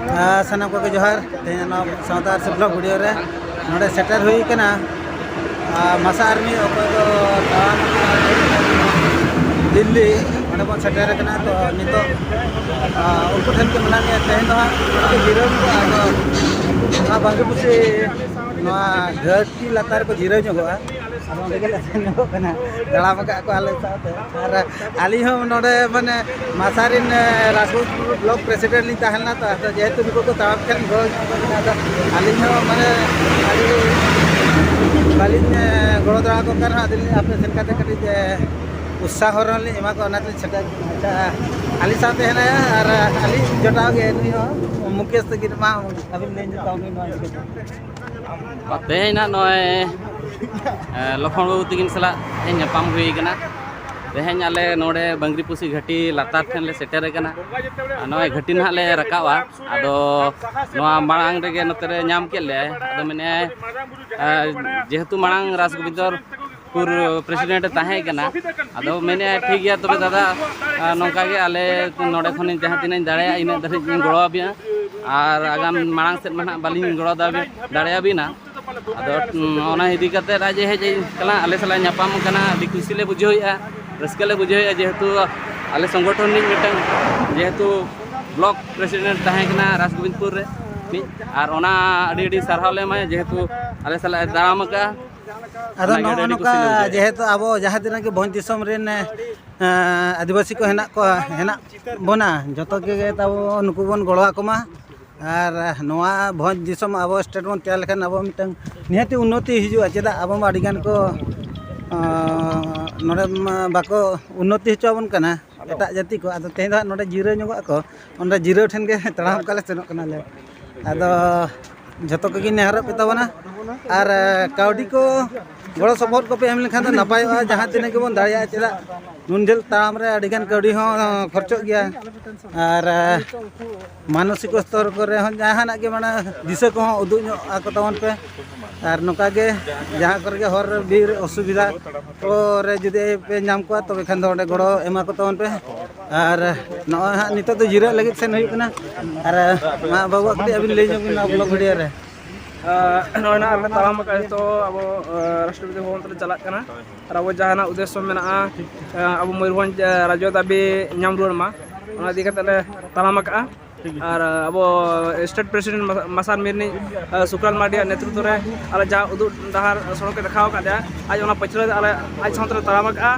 सानाम को जोहार तेना सावता से ब्लॉग वीडियो रे नोडे सेटर हुई कना मासा आर्मी को दिल्ली मैं बन सेटर कना तो नितो उनको ठन के मना गया तेन तो जीरो को बांगीपुसी घाटी लातार को जीरो जोगोआ दड़ा को आले आली नोडे माने मासारिन राजपुर ब्लॉक प्रेसिडेंट ली तहलना तो जेहेतु निको को ताब खेल गो आली माने बाली गड़ो दड़ा को कर आपने सेनकाते कटी उत्साह रही एमा को छटा आली साथे है और आली जटाव गे मुकेश तक मा अभी ले तेना नय लखन बाबू तकिन सला नापाम हुई कना तेहें आले नोडे बांगीपुसी घाटी लातार ठेन ले सेटर कना नय घाटी ना ले रकावा आदो नोआ मांग रेगे नतरे नाम के ले आदो मने जेहेतु मांग राजगोविंदपुर प्रेसिडेंट ताहे कना आदो मैंने ठीक गया तबे दादा नौका के आले नोडे खन जहां तिना दाड़े इन दरे गड़ो आबिया और आगाम मांग से मना बाली गड़ो दाड़े आबिना अदो इदी करते राजे हेज कना आले सला नापाम कना अभी खुशी ले बुझेया रस्के ले बुझेया जेहेतु आले संगठन नि मिटन जेहेतु ब्लॉक प्रेसिडेंट ताहे कना राजगोविंदपुर रे और ओना अडी सारहाव ले मा जेहेतु आले सला दाम का अदो नोका जेहेतु अब जहाँ दिन के भोज दिसम रेन आदिवासी को हेना बना जतो के तब नुकु बन गड़वा कोमा और नोआ भोज दिसम अब स्टेट बन तैयार लेखान अब मिटन निहाती उन्नति हिजुआ चेदा अब अड़ीगान को नोडे बाको उन्नति हचोबन कना एटा जाति को अदो तेन नोडे जीरो ñoगआ को ओंडे जीरो ठेन के तड़ाम काले सेनो कना ले अदो जतो के नेहर पे तबना और काउडी को गड़ो सपोर्ट को पे एम लेखान तो नपायोआ जहाँ दिन के बन दाड़िया चेदा नुनझेल ताम रे अड़ीगान काउडी हो खर्चो गया और मानसिक स्तर को जहाँ के माना दिशा को उदू को तबन पे और नौका के जहाँ कर हर बीर असुविधा को जुदे पे नाम को तब खान दो गड़ो एमा को तबन पे और नॉ नित तो जीरो लगे सेन हुई और मा बाबू कटी अभी ले ब्लॉग वीडियो रे नोना आले तालाम का तो अब राष्ट्रपति भवन तले चला कना और अब जहाना उद्देश्य मेना अब मयूरभंज राज्य दाबी नाम रुआर मा ओना इदी कते ले तालाम का और अब स्टेट प्रेसिडेंट मासार मिरनी सुकराल मार्डिया नेतृत्व रे आले जा उदु डहार सड़क के देखाव का आज ओना पछले आले आज साउंतरे तालाम का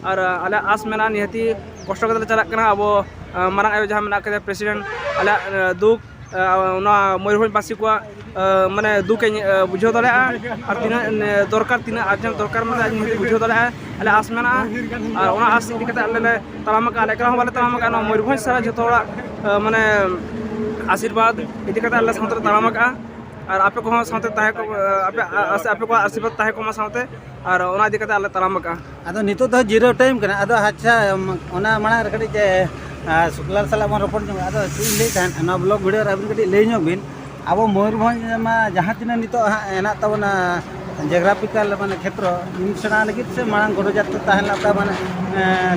और आले आस मेना निहती कष्ट कते चला कना अब मारांग आयो जहां मेना के प्रेसिडेंट आले दुख मयूरभंजवासी को माने दुख बुझे दाड़ा और तीना दरकार तीना अर्जेंट दरकार माने बुझे दाड़ा आले आस मेना और आस इदी कते आले तालाम का आले करा बाले तालाम का मयूरभंज सारा जतो माने आशीर्वाद इदी कते आले साउंतरे तालाम का और आपे को साउंते ताहे को आपे को आशीर्वाद ताहे को मा साउंते और ओना इदी कते आले तालाम का अदो नितो तो जीरो टाइम कना अदो अच्छा ओना माना रे कटी शुक्लाल साला मन रपड़ जो अदो ले थान ब्लॉग वीडियो अबिन कटी ले बिन अब मयूरभंज में जहाँ तीन नित हेना तबना जियोग्राफिकल माने क्षेत्र सेना लगे से मांग गड़ो जात तहना माने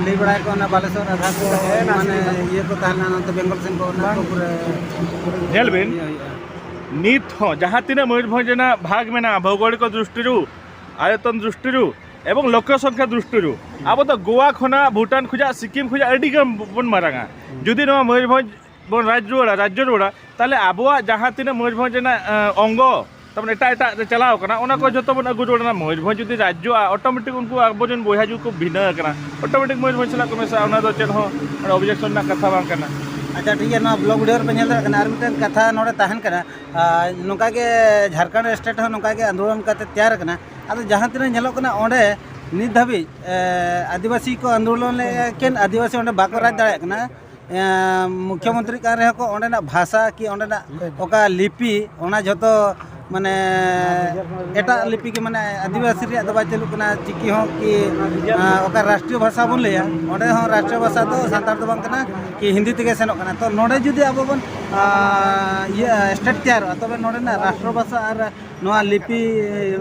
ले बड़ा को बालेश्वर आधा को माने ये को तहना बेंगल सेन को नेल बिन नित हो जहाँ तीन मयूरभंज भाग में भौगोलिक दृष्टि आयतन दृष्टि एवं लोक संख्या दृष्टि अब तो गोवा खना भूटान खुजा सिक्किम खुजा अडिगान बन मारांगा जुदी नवा मयूरभंज बन राज्य रुड़ा ताले आबुआ जहाँ तीन मयूरभंज अंग तब एटा एटा चलाव कना ओना को जतो बन अगु रुड़ा मयूरभंज जुदी राज्य ऑटोमेटिक उनको आबो जन बोया जु को भिन्न कना ऑटोमेटिक मयूरभंज सला को मेसा ओना दो चेन हो ऑब्जेक्शन ना कथा बांग कना अच्छा ठीक है ना ब्लॉग वीडियो पे नेल कना और मिटन कथा नोडे तहन कना नोका के झारखंड स्टेट हो नोका के आंदोलन करते तैयार कना अब जहाँ तीन नेलो कना ओंडे नित धाबी आदिवासी को आंदोलन केन आदिवासी ओंडे बाको राज दाड़े कना मुख्यमंत्री का रहे को ओंडे ना भाषा कि ओंडे ना ओका लिपि ओना जतो माने एटा लिपि के माने आदिवासी रे दबा चलू कना चिकी हो कि ओका राष्ट्रीय भाषा बन लेया ओंडे हो राष्ट्रीय भाषा तो सांतार तो बांग कना कि हिंदी तेगे सेनो कना तो नोडे जुदी अब बन ये स्टेट तैयार तबे नोडे ना राष्ट्रीय भाषा और नोआ लिपि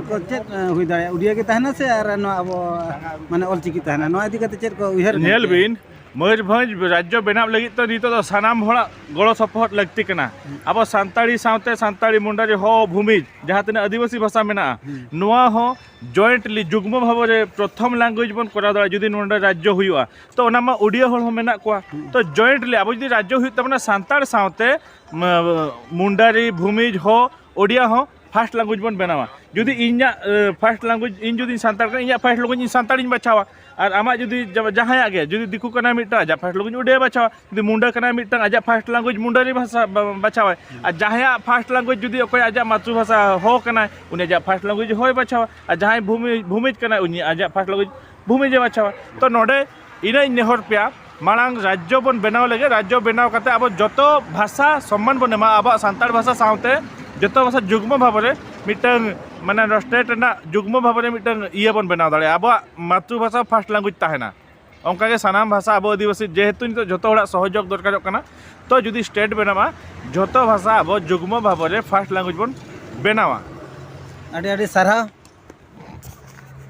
को चेक हुई दाड़े उड़िया के तहना से और नो अब माने ऑल चिकी तहना नो इदी कते चेक को उहर नेल बिन मयूरभंज राज्य बनाव लगी तो नितो तो सानाम होड़ा गड़ो सपोहट लगती कना अब सानताड़ी सावते सानताड़ी मुंडारी हो भूमिज जहाँ तीन आदिवासी भाषा मेना नुआ हो जॉइंटली जुग्म भाव में प्रथम लैंग्वेज बन करा दाड़ा जुदी नोंडे राज्य हुआ तो ओना मा उड़िया होड़ हो मेना कोआ तो जॉइंटली अब जुदी राज्य हुई तबना सानताड़ सावते मुंडारी भूमिज हो ओडिया हो फास्ट लैंग्वेज बन बनावा जुदी इन्या फास्ट लैंग्वेज इन जुदी सानताड़ का इन्या फास्ट लैंग्वेज इन सानताड़ी बचावा और आमा जुदी जहाँ आगे जुदी दिकू कना मिट्टा आजा फास्ट लैंग्वेज उड़िया बचावा जुदी मुंडा कना मिट्टा आजा फास्ट लैंग्वेज मुंडारी भाषा बचावा और जहाँ फास्ट लैंग्वेज जुदी अकोय आजा मातृभाषा हो कना उन्हें आजा फास्ट लैंग्वेज होय बचावा और जहाँ भूमिज कना उन्हें आजा फास्ट लैंग्वेज भूमिज बचावा तो नोडे इना नेहर पेया मांग राज्य बन बनाव लगे राज्य बनाव करते अब जो भाषा सम्मान बन एमा अब सानताड़ भाषा सावते जो भाषा जुग्म भाव में मिटन माने स्टेट जुग्म भाव में मिटन इये बन बनाव दाड़े अब मातृभाषा फास्ट लैंग्वेज तहना onka ge sanam bhasa abo आदिवासी जेहेतु नितो जोतो हड़ा सहयोग दरकार कना तो जुदी स्टेट बनावा जोतो भाषा abo जुग्म भाव में फास्ट लैंग्वेज बन बनावा ᱟᱹᱰᱤ ᱟᱹᱰᱤ ᱥᱟᱨᱦᱟᱣ